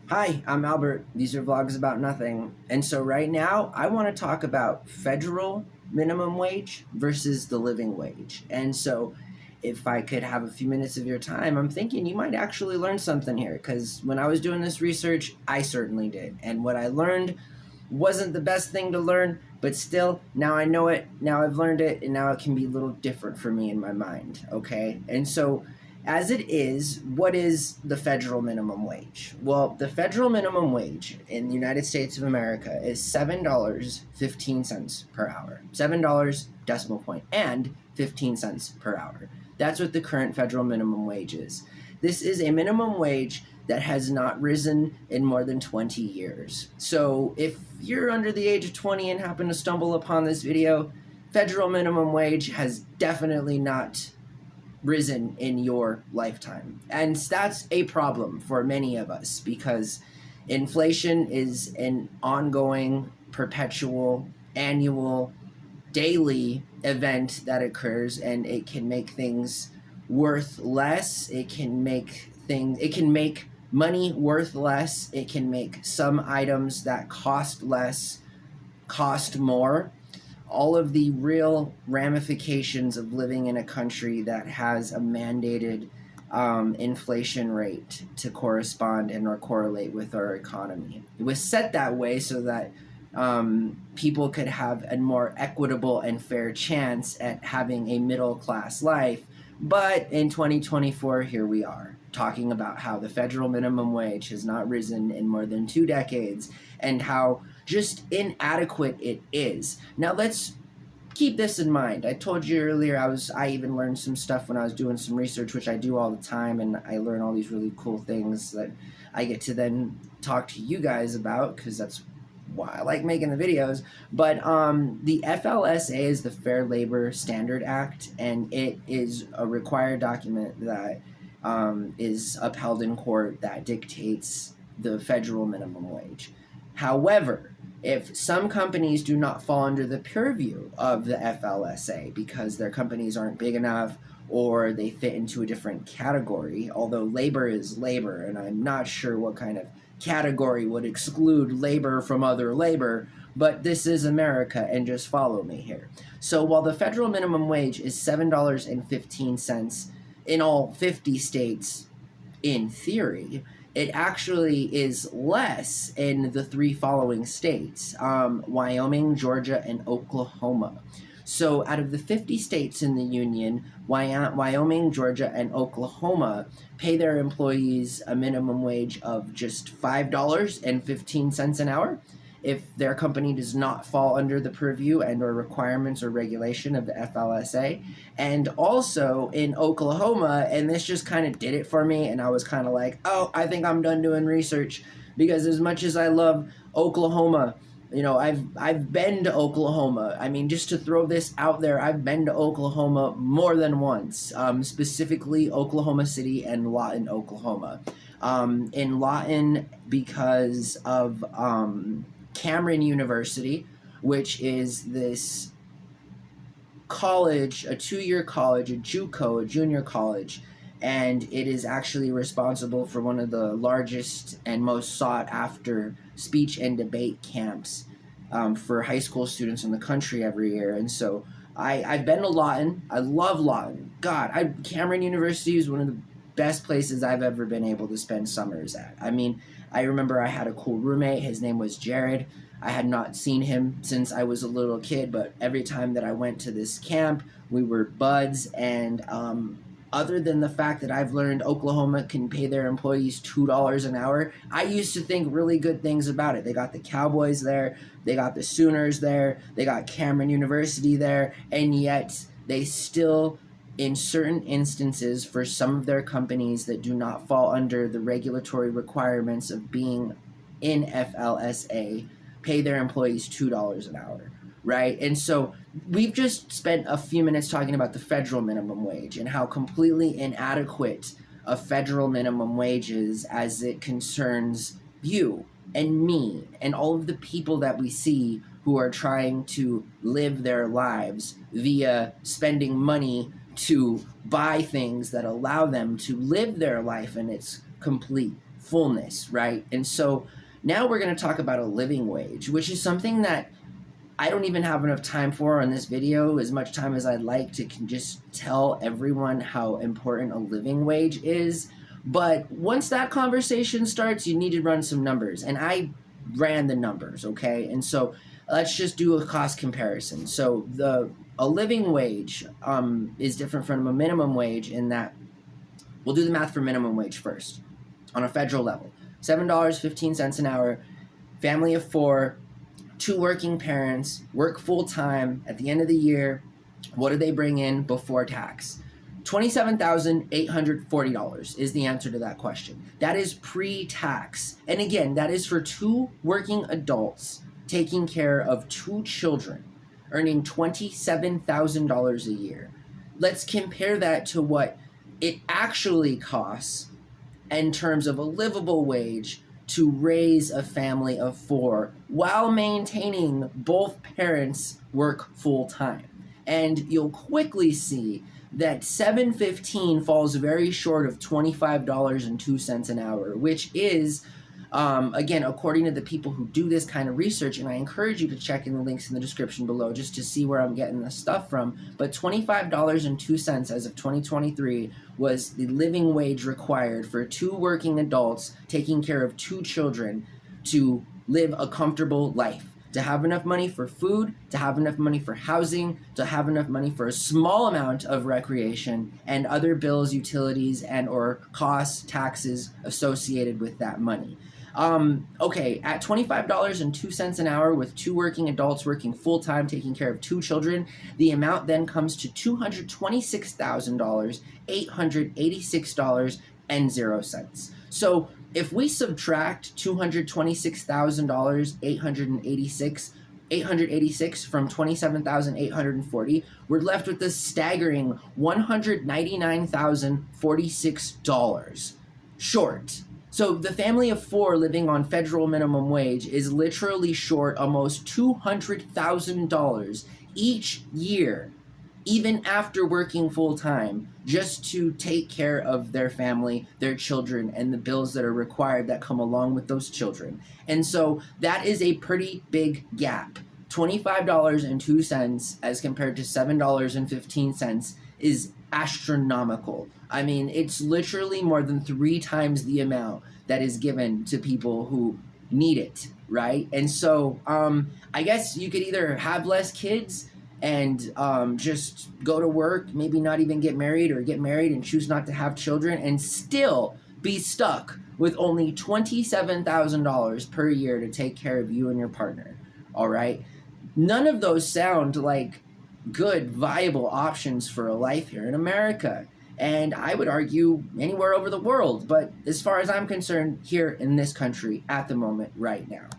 Hi, I'm Albert. These are vlogs about nothing. And so right now, I want to talk about federal minimum wage versus the living wage. And so if I could have a few minutes of your time, I'm thinking you might actually learn something here because when I was doing this research, I certainly did. And what I learned wasn't the best thing to learn, but still, now I know it, now I've learned it, and now it can be a little different for me in my mind, okay? And so as it is, what is the federal minimum wage? Well, the federal minimum wage in the United States of America is $7.15 per hour. $7 decimal point and 15 cents per hour. That's what the current federal minimum wage is. This is a minimum wage that has not risen in more than 20 years. So if you're under the age of 20 and happen to stumble upon this video, federal minimum wage has definitely not risen in your lifetime. And that's a problem for many of us because inflation is an ongoing, perpetual, annual, daily event that occurs, and it can make things worth less. It can make money worth less. It can make some items that cost less cost more. All of the real ramifications of living in a country that has a mandated inflation rate to correspond and or correlate with our economy. It was set that way so that people could have a more equitable and fair chance at having a middle class life. But in 2024, here we are, talking about how the federal minimum wage has not risen in more than 2 decades and how just inadequate it is. Now let's keep this in mind. I told you earlier I even learned some stuff when I was doing some research, which I do all the time, and I learn all these really cool things that I get to then talk to you guys about because that's why I like making the videos. But the FLSA is the Fair Labor Standard Act, and it is a required document that is upheld in court that dictates the federal minimum wage. However, if some companies do not fall under the purview of the FLSA because their companies aren't big enough or they fit into a different category, although labor is labor, and I'm not sure what kind of category would exclude labor from other labor, but this is America, and just follow me here. So while the federal minimum wage is $7.15 in all 50 states, in theory, it actually is less in the 3 following states, Wyoming, Georgia, and Oklahoma. So out of the 50 states in the union, Wyoming, Georgia, and Oklahoma pay their employees a minimum wage of just $5.15 an hour. If their company does not fall under the purview and or requirements or regulation of the FLSA. And also in Oklahoma, and this just kind of did it for me, and I was kind of like, oh, I think I'm done doing research, because as much as I love Oklahoma, you know, I've been to Oklahoma. I mean, just to throw this out there, I've been to Oklahoma more than once, specifically Oklahoma City and Lawton, Oklahoma. In Lawton because of Cameron University, which is this college, a 2-year college, a JUCO, a junior college, and it is actually responsible for one of the largest and most sought after speech and debate camps for high school students in the country every year. And so I've been to Lawton. I love Lawton. God, Cameron University is one of the best places I've ever been able to spend summers at. I mean, I remember I had a cool roommate. His name was Jared. I had not seen him since I was a little kid, but every time that I went to this camp, we were buds. And other than the fact that I've learned Oklahoma can pay their employees $2 an hour, I used to think really good things about it. They got the Cowboys there, they got the Sooners there, they got Cameron University there, and yet they still, in certain instances, for some of their companies that do not fall under the regulatory requirements of being in FLSA, pay their employees $2 an hour, right? And so we've just spent a few minutes talking about the federal minimum wage and how completely inadequate a federal minimum wage is as it concerns you and me and all of the people that we see who are trying to live their lives via spending money to buy things that allow them to live their life in its complete fullness, right? And so now we're going to talk about a living wage, which is something that I don't even have enough time for on this video, as much time as I'd like to just tell everyone how important a living wage is. But once that conversation starts, you need to run some numbers. And I ran the numbers, okay? And so let's just do a cost comparison. So a living wage is different from a minimum wage in that we'll do the math for minimum wage first on a federal level. $7.15 an hour, family of 4, 2 working parents, work full-time. At the end of the year, what do they bring in before tax? $27,840 is the answer to that question. That is pre-tax. And again, that is for 2 working adults taking care of 2 children, earning $27,000 a year. Let's compare that to what it actually costs in terms of a livable wage to raise a family of 4 while maintaining both parents work full-time. And you'll quickly see that $7.15 falls very short of $25.02 an hour, which is, again, according to the people who do this kind of research, and I encourage you to check in the links in the description below just to see where I'm getting this stuff from, but $25.02 as of 2023 was the living wage required for 2 working adults taking care of 2 children to live a comfortable life, to have enough money for food, to have enough money for housing, to have enough money for a small amount of recreation and other bills, utilities, and or costs, taxes associated with that money. Okay, at $25.02 an hour with 2 working adults working full-time, taking care of 2 children, the amount then comes to $226,886.00. So if we subtract $226,886 from $27,840, we're left with the staggering $199,046 short. So the family of 4 living on federal minimum wage is literally short almost $200,000 each year, even after working full-time, just to take care of their family, their children, and the bills that are required that come along with those children. And so that is a pretty big gap. $25.02 as compared to $7.15 is astronomical. I mean, it's literally more than 3 times the amount that is given to people who need it, right? And so I guess you could either have less kids and just go to work, maybe not even get married, or get married and choose not to have children and still be stuck with only $27,000 per year to take care of you and your partner, all right? None of those sound like good, viable options for a life here in America. And I would argue anywhere over the world, but as far as I'm concerned, here in this country at the moment right now.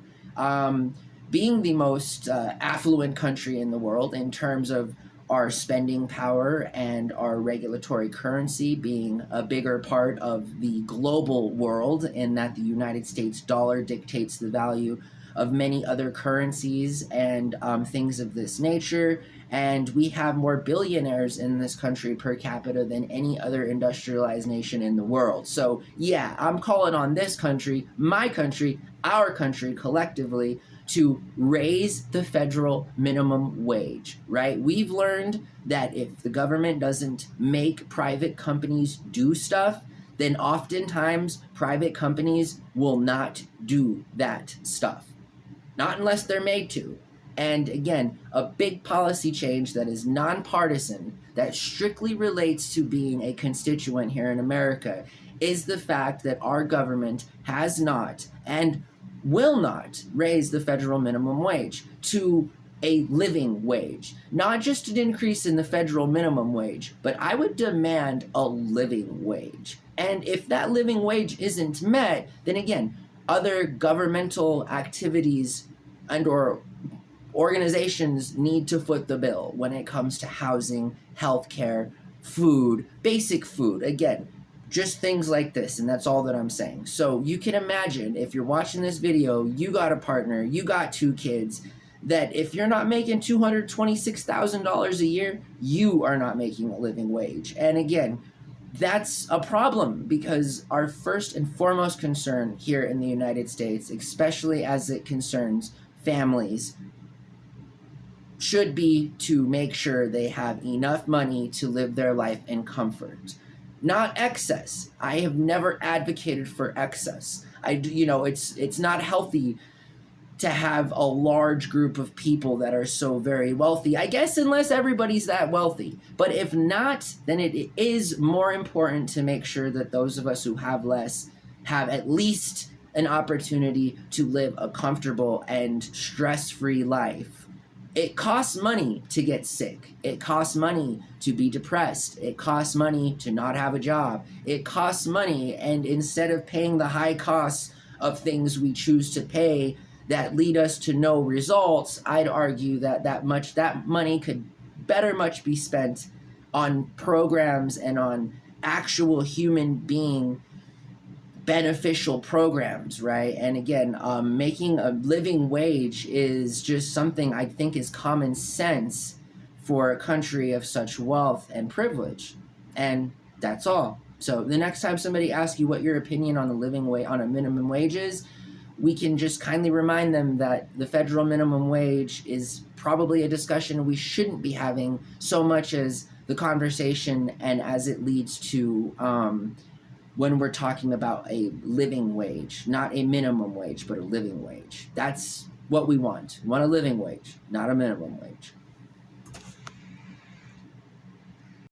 Being the most affluent country in the world in terms of our spending power and our regulatory currency being a bigger part of the global world, in that the United States dollar dictates the value of many other currencies and things of this nature. And we have more billionaires in this country per capita than any other industrialized nation in the world. So yeah, I'm calling on this country, my country, our country collectively, to raise the federal minimum wage, right? We've learned that if the government doesn't make private companies do stuff, then oftentimes private companies will not do that stuff. Not unless they're made to. And again, a big policy change that is nonpartisan, that strictly relates to being a constituent here in America, is the fact that our government has not and will not raise the federal minimum wage to a living wage. Not just an increase in the federal minimum wage, but I would demand a living wage. And if that living wage isn't met, then again, other governmental activities and or organizations need to foot the bill when it comes to housing, healthcare, food, basic food. Again, just things like this, and that's all that I'm saying. So you can imagine, if you're watching this video, you got a partner, you got 2 kids, that if you're not making $226,000 a year, you are not making a living wage. And again, that's a problem, because our first and foremost concern here in the United States, especially as it concerns families, should be to make sure they have enough money to live their life in comfort, not excess. I have never advocated for excess. It's not healthy to have a large group of people that are so very wealthy. I guess unless everybody's that wealthy. But if not, then it is more important to make sure that those of us who have less have at least an opportunity to live a comfortable and stress-free life. It costs money to get sick. It costs money to be depressed. It costs money to not have a job. It costs money, and instead of paying the high costs of things we choose to pay that lead us to no results, I'd argue that money could better much be spent on programs and on actual human being beneficial programs, right? And again, making a living wage is just something I think is common sense for a country of such wealth and privilege. And that's all. So the next time somebody asks you what your opinion on on a minimum wage is, we can just kindly remind them that the federal minimum wage is probably a discussion we shouldn't be having so much as the conversation and as it leads to when we're talking about a living wage, not a minimum wage, but a living wage. That's what we want. We want a living wage, not a minimum wage.